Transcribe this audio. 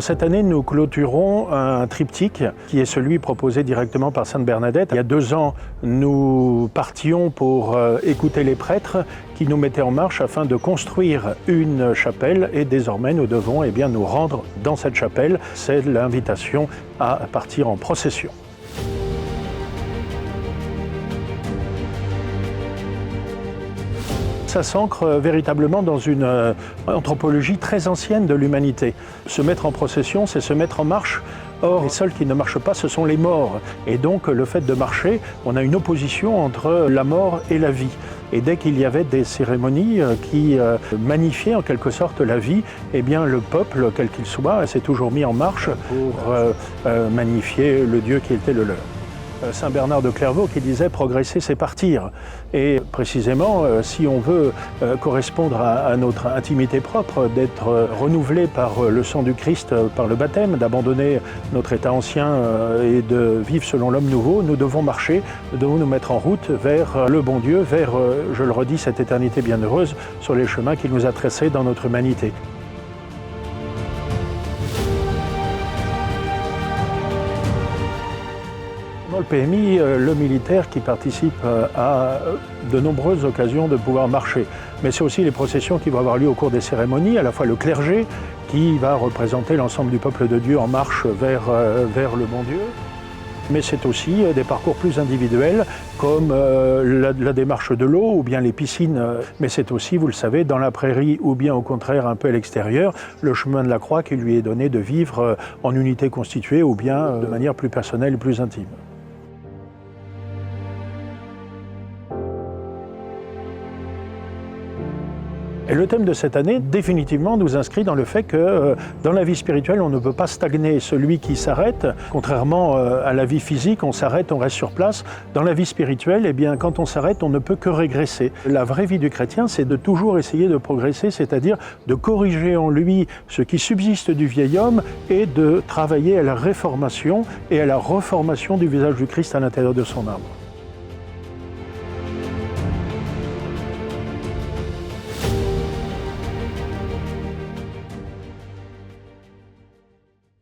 Cette année, nous clôturons un triptyque qui est celui proposé directement par Sainte Bernadette. Il y a 2 ans, nous partions pour écouter les prêtres qui nous mettaient en marche afin de construire une chapelle et désormais nous devons nous rendre dans cette chapelle. C'est l'invitation à partir en procession. Ça s'ancre véritablement dans une anthropologie très ancienne de l'humanité. Se mettre en procession, c'est se mettre en marche. Or, les seuls qui ne marchent pas, ce sont les morts. Et donc, le fait de marcher, on a une opposition entre la mort et la vie. Et dès qu'il y avait des cérémonies qui magnifiaient en quelque sorte la vie, eh bien le peuple, quel qu'il soit, s'est toujours mis en marche pour magnifier le Dieu qui était le leur. Saint Bernard de Clairvaux qui disait « progresser, c'est partir ». Et précisément, si on veut correspondre à notre intimité propre, d'être renouvelé par le sang du Christ, par le baptême, d'abandonner notre état ancien et de vivre selon l'homme nouveau, nous devons marcher, nous devons nous mettre en route vers le bon Dieu, vers, je le redis, cette éternité bienheureuse sur les chemins qu'il nous a tracés dans notre humanité. Dans le PMI, le militaire qui participe à de nombreuses occasions de pouvoir marcher. Mais c'est aussi les processions qui vont avoir lieu au cours des cérémonies, à la fois le clergé qui va représenter l'ensemble du peuple de Dieu en marche vers le bon Dieu. Mais c'est aussi des parcours plus individuels comme la démarche de l'eau ou bien les piscines. Mais c'est aussi, vous le savez, dans la prairie ou bien au contraire un peu à l'extérieur, le chemin de la croix qui lui est donné de vivre en unité constituée ou bien de manière plus personnelle et plus intime. Et le thème de cette année, définitivement, nous inscrit dans le fait que dans la vie spirituelle, on ne peut pas stagner. Celui qui s'arrête, contrairement à la vie physique, on s'arrête, on reste sur place. Dans la vie spirituelle, eh bien, quand on s'arrête, on ne peut que régresser. La vraie vie du chrétien, c'est de toujours essayer de progresser, c'est-à-dire de corriger en lui ce qui subsiste du vieil homme et de travailler à la réformation et à la reformation du visage du Christ à l'intérieur de son âme.